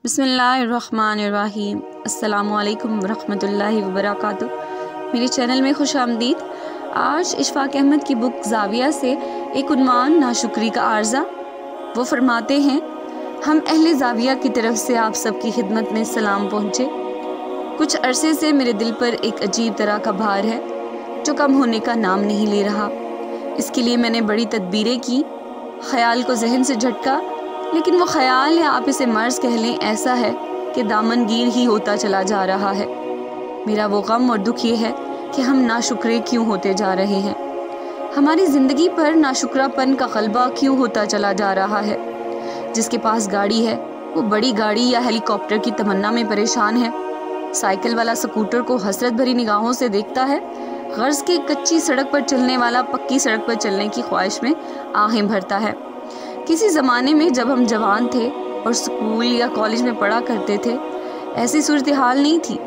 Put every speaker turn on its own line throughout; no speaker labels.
बिस्मिल्लाहिर्रहमानिर्रहीम। अस्सलामुअलैकुम वरहमतुल्लाहि वबरकातुहू। मेरे चैनल में खुश आमदीद। आज इशफाक अहमद की बुक ज़ाविया से एक उन्वान नाशुक्री का आर्ज़ा। वो फरमाते हैं, हम अहले ज़ाविया की तरफ से आप सबकी खिदमत में सलाम पहुँचे। कुछ अरसे से मेरे दिल पर एक अजीब तरह का भार है जो कम होने का नाम नहीं ले रहा। इसके लिए मैंने बड़ी तदबीरें की, ख़याल को जहन से झटका, लेकिन वो ख़याल या आप इसे मर्ज़ कह लें ऐसा है कि दामनगीर ही होता चला जा रहा है। मेरा वो गम और दुख ये है कि हम नाशुक्रे क्यों होते जा रहे हैं। हमारी ज़िंदगी पर नाशुक्रापन का ग़लबा क्यों होता चला जा रहा है। जिसके पास गाड़ी है वो बड़ी गाड़ी या हेलीकॉप्टर की तमन्ना में परेशान है। साइकिल वाला स्कूटर को हसरत भरी निगाहों से देखता है। गर्ज़ के कच्ची सड़क पर चलने वाला पक्की सड़क पर चलने की ख्वाहिश में आहें भरता है। किसी ज़माने में जब हम जवान थे और स्कूल या कॉलेज में पढ़ा करते थे, ऐसी सूरत हाल नहीं थी।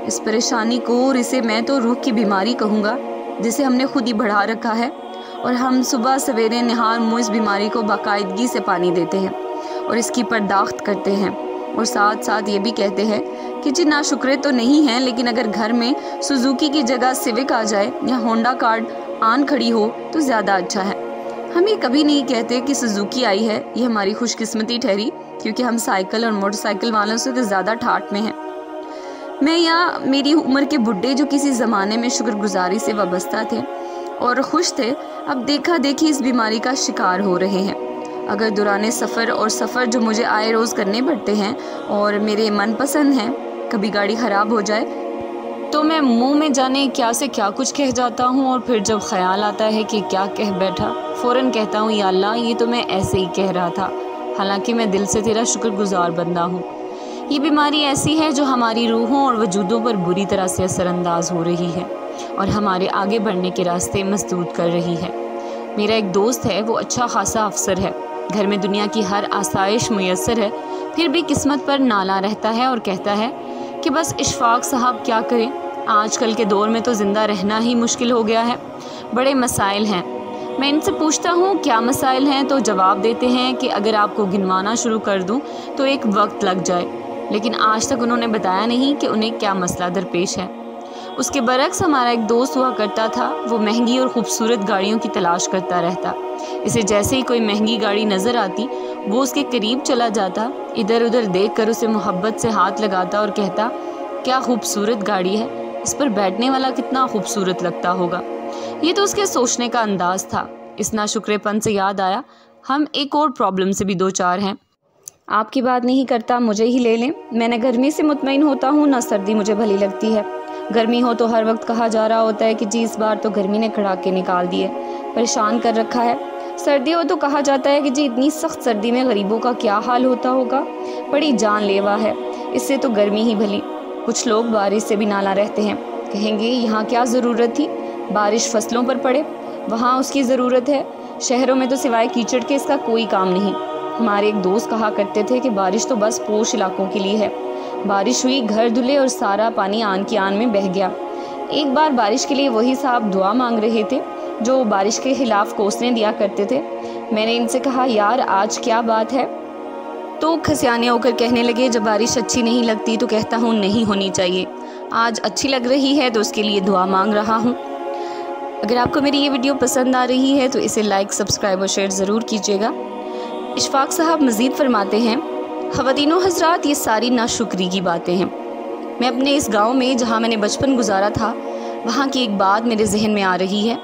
इस परेशानी को और इसे मैं तो रूह की बीमारी कहूँगा, जिसे हमने खुद ही बढ़ा रखा है। और हम सुबह सवेरे निहार मुँह इस बीमारी को बाकायदगी से पानी देते हैं और इसकी पर्दाख्त करते हैं। और साथ साथ ये भी कहते हैं कि जी नाशुक्रे तो नहीं हैं, लेकिन अगर घर में सुजुकी की जगह सिविक आ जाए या होंडा कार्ड आन खड़ी हो तो ज़्यादा अच्छा है। हम ये कभी नहीं कहते कि सुजुकी आई है, ये हमारी खुशकिस्मती ठहरी, क्योंकि हम साइकिल और मोटरसाइकिल वालों से तो ज़्यादा ठाट में हैं। मैं या मेरी उम्र के बुढ़े जो किसी ज़माने में शुक्रगुजारी से वाबस्ता थे और खुश थे, अब देखा देखी इस बीमारी का शिकार हो रहे हैं। अगर दौरान सफ़र जो मुझे आए रोज़ करने पड़ते हैं और मेरे मनपसंद हैं, कभी गाड़ी ख़राब हो जाए तो मैं मुंह में जाने क्या से क्या कुछ कह जाता हूँ, और फिर जब ख्याल आता है कि क्या कह बैठा, फ़ौरन कहता हूँ, या अल्लाह ये तो मैं ऐसे ही कह रहा था, हालांकि मैं दिल से तेरा शुक्रगुजार बंदा हूँ। ये बीमारी ऐसी है जो हमारी रूहों और वजूदों पर बुरी तरह से असरअंदाज हो रही है और हमारे आगे बढ़ने के रास्ते मसदूद कर रही है। मेरा एक दोस्त है, वो अच्छा खासा अफसर है, घर में दुनिया की हर आसाइश मुयस्सर है, फिर भी किस्मत पर नाला रहता है और कहता है कि बस इशफाक साहब क्या करें, आजकल के दौर में तो ज़िंदा रहना ही मुश्किल हो गया है, बड़े मसाइल हैं। मैं इनसे पूछता हूँ क्या मसाइल हैं, तो जवाब देते हैं कि अगर आपको गिनवाना शुरू कर दूँ तो एक वक्त लग जाए, लेकिन आज तक उन्होंने बताया नहीं कि उन्हें क्या मसला दरपेश है। उसके बरक्स हमारा एक दोस्त हुआ करता था, वो महंगी और ख़ूबसूरत गाड़ियों की तलाश करता रहता। इसे जैसे ही कोई महंगी गाड़ी नज़र आती वो उसके करीब चला जाता, इधर उधर देख कर उसे मोहब्बत से हाथ लगाता और कहता, क्या खूबसूरत गाड़ी है, इस पर बैठने वाला कितना खूबसूरत लगता होगा। ये तो उसके सोचने का अंदाज़ था। इस नाशुक्रेपन से याद आया, हम एक और प्रॉब्लम से भी दो चार हैं। आपकी बात नहीं करता, मुझे ही ले लें। मैं न गर्मी से मुतमईन होता हूँ, ना सर्दी मुझे भली लगती है। गर्मी हो तो हर वक्त कहा जा रहा होता है कि जी इस बार तो गर्मी ने कड़ाके निकाल दिए, परेशान कर रखा है। सर्दी हो तो कहा जाता है कि जी इतनी सख्त सर्दी में गरीबों का क्या हाल होता होगा, बड़ी जानलेवा है, इससे तो गर्मी ही भली। कुछ लोग बारिश से भी नाला रहते हैं, कहेंगे यहाँ क्या ज़रूरत थी, बारिश फसलों पर पड़े, वहाँ उसकी ज़रूरत है, शहरों में तो सिवाय कीचड़ के इसका कोई काम नहीं। हमारे एक दोस्त कहा करते थे कि बारिश तो बस पोश इलाकों के लिए है। बारिश हुई, घर धुले और सारा पानी आन की आन में बह गया। एक बार बारिश के लिए वही साहब दुआ मांग रहे थे जो बारिश के खिलाफ कोसने दिया करते थे। मैंने इनसे कहा, यार आज क्या बात है, तो खसियाने होकर कहने लगे, जब बारिश अच्छी नहीं लगती तो कहता हूँ नहीं होनी चाहिए, आज अच्छी लग रही है तो उसके लिए दुआ मांग रहा हूँ। अगर आपको मेरी ये वीडियो पसंद आ रही है तो इसे लाइक, सब्सक्राइब और शेयर ज़रूर कीजिएगा। इशफाक साहब मज़ीद फरमाते हैं, ख़वातीनो हज़रात, ये सारी नाशुक्री की बातें हैं। मैं अपने इस गाँव में जहाँ मैंने बचपन गुजारा था, वहाँ की एक बात मेरे जहन में आ रही है,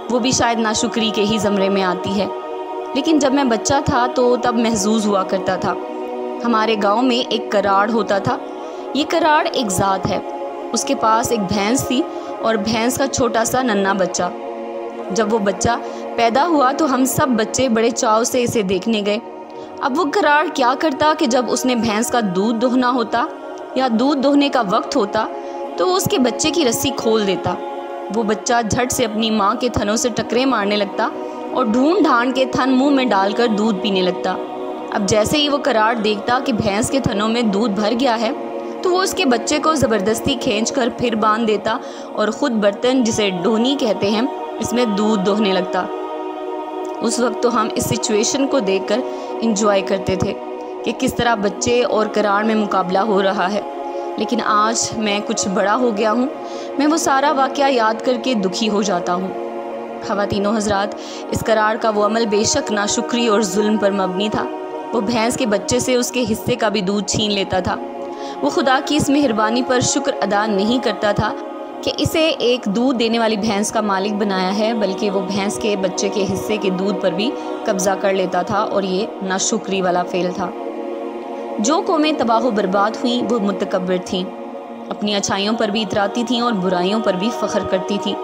वो भी शायद नाशुक्री के ही ज़मरे में आती है। लेकिन जब मैं बच्चा था तो तब महसूस हुआ करता था। हमारे गांव में एक कराड़ होता था। ये कराड़ एक ज़ात है, उसके पास एक भैंस थी और भैंस का छोटा सा नन्हा बच्चा। जब वो बच्चा पैदा हुआ तो हम सब बच्चे बड़े चाव से इसे देखने गए। अब वो कराड़ क्या करता कि जब उसने भैंस का दूध दोहना होता या दूध दोहने का वक्त होता तो उसके बच्चे की रस्सी खोल देता। वो बच्चा झट से अपनी माँ के थनों से टकरे मारने लगता और ढूंढ ढांड के थन मुंह में डालकर दूध पीने लगता। अब जैसे ही वो कराड़ देखता कि भैंस के थनों में दूध भर गया है तो वो उसके बच्चे को ज़बरदस्ती खींचकर फिर बांध देता और ख़ुद बर्तन, जिसे डोनी कहते हैं, इसमें दूध दोहने लगता। उस वक्त तो हम इस सिचुएशन को देखकर एंजॉय करते थे, कि किस तरह बच्चे और करार में मुकाबला हो रहा है। लेकिन आज मैं कुछ बड़ा हो गया हूँ, मैं वो सारा वाक़या याद करके दुखी हो जाता हूँ। ख़वातीनो हज़रात, इस करार का वो अमल बेशक नाशुक्री और जुल्म पर मबनी था। वो भैंस के बच्चे से उसके हिस्से का भी दूध छीन लेता था। वो खुदा की इस मेहरबानी पर शुक्र अदा नहीं करता था कि इसे एक दूध देने वाली भैंस का मालिक बनाया है, बल्कि वो भैंस के बच्चे के हिस्से के दूध पर भी कब्ज़ा कर लेता था, और ये नाशुक्री वाला फ़ेल था। जो कौमें तबाह बर्बाद हुई वो मुतकब्बिर थीं, अपनी अच्छाइयों पर भी इतराती थीं और बुराइयों पर भी फ़ख्र करती थीं।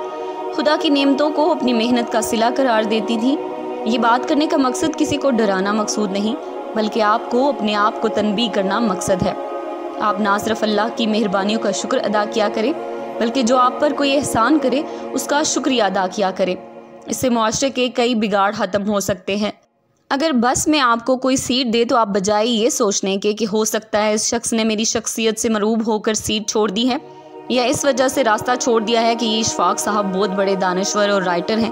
खुदा की नेमतों को अपनी मेहनत का सिला करार देती थीं। ये बात करने का मकसद किसी को डराना मकसूद नहीं, बल्कि आपको अपने आप को तनबीह करना मकसद है। आप ना सिर्फ अल्लाह की मेहरबानियों का शुक्र अदा किया करें, बल्कि जो आप पर कोई एहसान करे उसका शुक्रिया अदा किया करें। इससे मुआशरे के कई बिगाड़ ख़त्म हो सकते हैं। अगर बस में आपको कोई सीट दे तो आप बजाय ये सोचने के कि हो सकता है इस शख्स ने मेरी शख्सियत से मरूब होकर सीट छोड़ दी है, या इस वजह से रास्ता छोड़ दिया है कि ये इशफाक साहब बहुत बड़े दानिश्वर और राइटर हैं,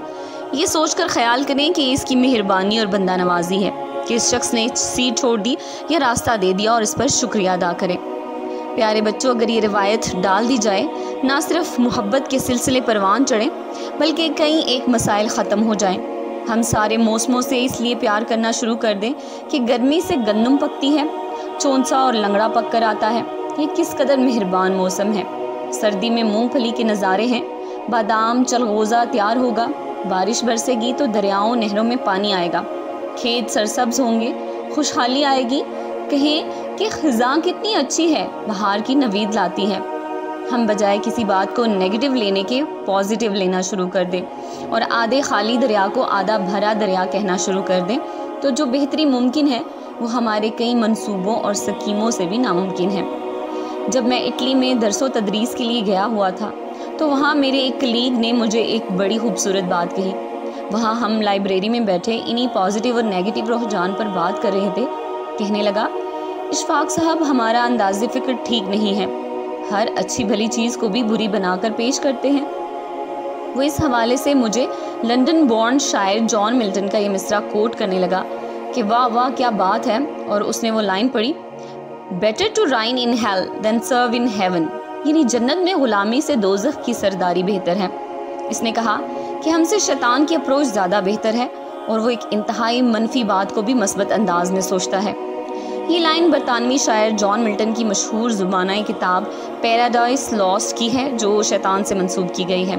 ये सोचकर ख्याल करें कि इसकी मेहरबानी और बंदा नवाजी है कि इस शख्स ने सीट छोड़ दी या रास्ता दे दिया, और इस पर शुक्रिया अदा करें। प्यारे बच्चों, अगर ये रिवायत डाल दी जाए, ना सिर्फ मोहब्बत के सिलसिले परवान चढ़ें, बल्कि कई एक मसाइल ख़त्म हो जाएं। हम सारे मौसमों से इसलिए प्यार करना शुरू कर दें कि गर्मी से गंदम पकती है, चौंसा और लंगड़ा पक कर आता है। ये किस कदर मेहरबान मौसम है। सर्दी में मूंगफली के नज़ारे हैं, बादाम चलगोज़ा तैयार होगा, बारिश बरसेगी तो दरियाओं नहरों में पानी आएगा, खेत सरसब्ज होंगे, खुशहाली आएगी। कहें कि ख़िज़ां कितनी अच्छी है, बहार की नवीद लाती है। हम बजाय किसी बात को नेगेटिव लेने के पॉजिटिव लेना शुरू कर दें और आधे खाली दरिया को आधा भरा दरिया कहना शुरू कर दें, तो जो बेहतरी मुमकिन है वो हमारे कई मंसूबों और स्कीमों से भी नामुमकिन है। जब मैं इटली में दरसो तदरीस के लिए गया हुआ था तो वहाँ मेरे एक कलीग ने मुझे एक बड़ी खूबसूरत बात कही। वहाँ हम लाइब्रेरी में बैठे इन्हीं पॉजिटिव और नेगेटिव रुझान पर बात कर रहे थे। कहने लगा, इशफाक साहब, हमारा अंदाज़े फ़िक्र ठीक नहीं है, हर अच्छी भली चीज़ को भी बुरी बनाकर पेश करते हैं। वो इस हवाले से मुझे लंदन बॉर्न शायर जॉन मिल्टन का ये मिसरा कोट करने लगा कि वाह वाह क्या बात है। और उसने वो लाइन पढ़ी, better to reign in hell than serve in heaven, यानी जन्नत में गुलामी से दोज़ख की सरदारी बेहतर है। इसने कहा कि हमसे शैतान की अप्रोच ज़्यादा बेहतर है, और वो एक इंतहाई मनफी बात को भी मस्बत अंदाज में सोचता है। ये लाइन बरतानवी शायर जॉन मिल्टन की मशहूर ज़ुबानी किताब पैराडाइज लॉस्ट की है, जो शैतान से मंसूब की गई है।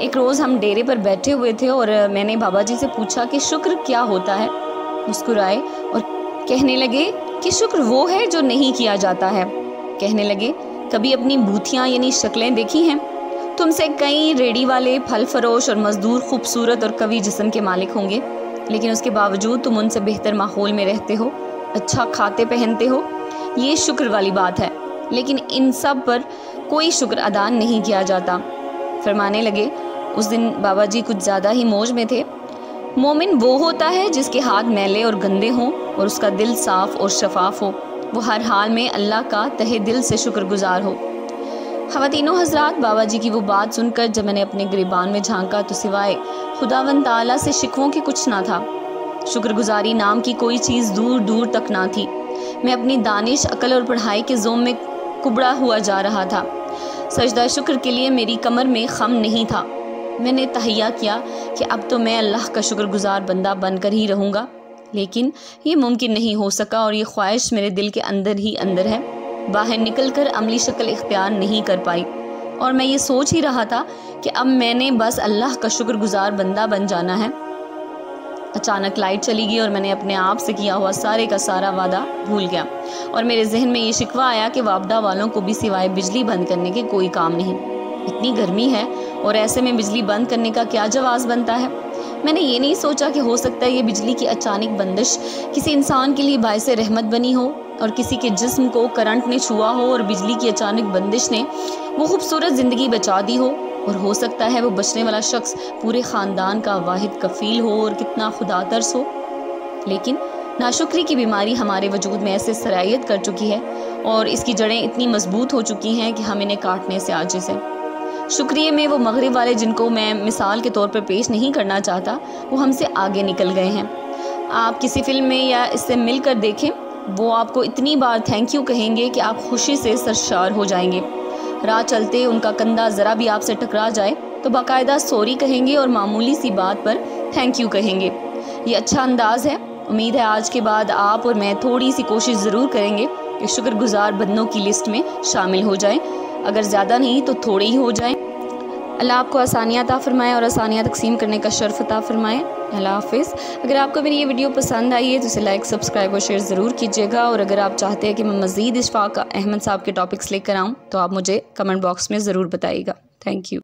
एक रोज़ हम डेरे पर बैठे हुए थे और मैंने बाबा जी से पूछा कि शुक्र क्या होता है। मुस्कुराए और कहने लगे कि शुक्र वो है जो नहीं किया जाता है। कहने लगे, कभी अपनी बूथियाँ यानी शक्लें देखी हैं? तुमसे कई रेडी वाले, फल फरोश और मज़दूर खूबसूरत और कवि जिस्म के मालिक होंगे, लेकिन उसके बावजूद तुम उनसे बेहतर माहौल में रहते हो, अच्छा खाते पहनते हो। ये शुक्र वाली बात है, लेकिन इन सब पर कोई शुक्र अदा नहीं किया जाता। फरमाने लगे, उस दिन बाबा जी कुछ ज़्यादा ही मौज में थे। मोमिन वो होता है जिसके हाथ मैले और गंदे हों और उसका दिल साफ़ और शफाफ हो। वो हर हाल में अल्लाह का तहे दिल से शुक्रगुजार हो। ख़वातीनो हज़रात, बाबा जी की वो बात सुनकर जब मैंने अपने गिरबान में झांका तो सिवाय खुदावंद ताला से शिकवों के कुछ ना था। शुक्रगुजारी नाम की कोई चीज़ दूर दूर तक ना थी। मैं अपनी दानिश, अकल और पढ़ाई के जोम में कुबड़ा हुआ जा रहा था। सजदा शुक्र के लिए मेरी कमर में खम नहीं था। मैंने तहैया किया कि अब तो मैं अल्लाह का शुक्रगुजार बंदा बनकर ही रहूँगा, लेकिन ये मुमकिन नहीं हो सका और ये ख्वाहिश मेरे दिल के अंदर ही अंदर है, बाहर निकलकर अमली शक्ल इख्तियार नहीं कर पाई। और मैं ये सोच ही रहा था कि अब मैंने बस अल्लाह का शुक्रगुजार बंदा बन जाना है। अचानक लाइट चली गई और मैंने अपने आप से किया हुआ सारे का सारा वादा भूल गया और मेरे जहन में ये शिकवा आया कि वापडा वालों को भी सिवाय बिजली बंद करने के कोई काम नहीं। इतनी गर्मी है और ऐसे में बिजली बंद करने का क्या जवाब बनता है। मैंने ये नहीं सोचा कि हो सकता है ये बिजली की अचानक बंदिश किसी इंसान के लिए बायस रहमत बनी हो और किसी के जिस्म को करंट ने छुआ हो और बिजली की अचानक बंदिश ने वो खूबसूरत ज़िंदगी बचा दी हो, और हो सकता है वो बचने वाला शख्स पूरे ख़ानदान का वाहिद कफ़ील हो और कितना खुदा तरस हो। लेकिन नाशुक्री की बीमारी हमारे वजूद में ऐसे सरायत कर चुकी है और इसकी जड़ें इतनी मजबूत हो चुकी हैं कि हम इन्हें काटने से आजिज़ हैं। शुक्रिया में वो मगरिब वाले जिनको मैं मिसाल के तौर पर पेश नहीं करना चाहता, वो हमसे आगे निकल गए हैं। आप किसी फिल्म में या इससे मिलकर देखें, वो आपको इतनी बार थैंक यू कहेंगे कि आप खुशी से सरशार हो जाएंगे। राह चलते उनका कंधा ज़रा भी आपसे टकरा जाए तो बाकायदा सॉरी कहेंगे और मामूली सी बात पर थैंक यू कहेंगे। ये अच्छा अंदाज़ है। उम्मीद है आज के बाद आप और मैं थोड़ी सी कोशिश ज़रूर करेंगे कि शुक्रगुजार बंदों की लिस्ट में शामिल हो जाएं। अगर ज़्यादा नहीं तो थोड़े ही हो जाएं। अल्लाह आपको आसानियाँ अता फ़रमाए और आसानियाँ तकसीम करने का शर्फ़ अता फ़रमाए। अल्लाह हाफ़िज़। अगर आपको मेरी ये वीडियो पसंद आई है तो इसे लाइक, सब्सक्राइब और शेयर ज़रूर कीजिएगा। और अगर आप चाहते हैं कि मैं मज़ीद इशफ़ाक़ अहमद साहब के टॉपिक्स लेकर आऊँ तो आप मुझे कमेंट बॉक्स में ज़रूर बताइएगा। Thank you.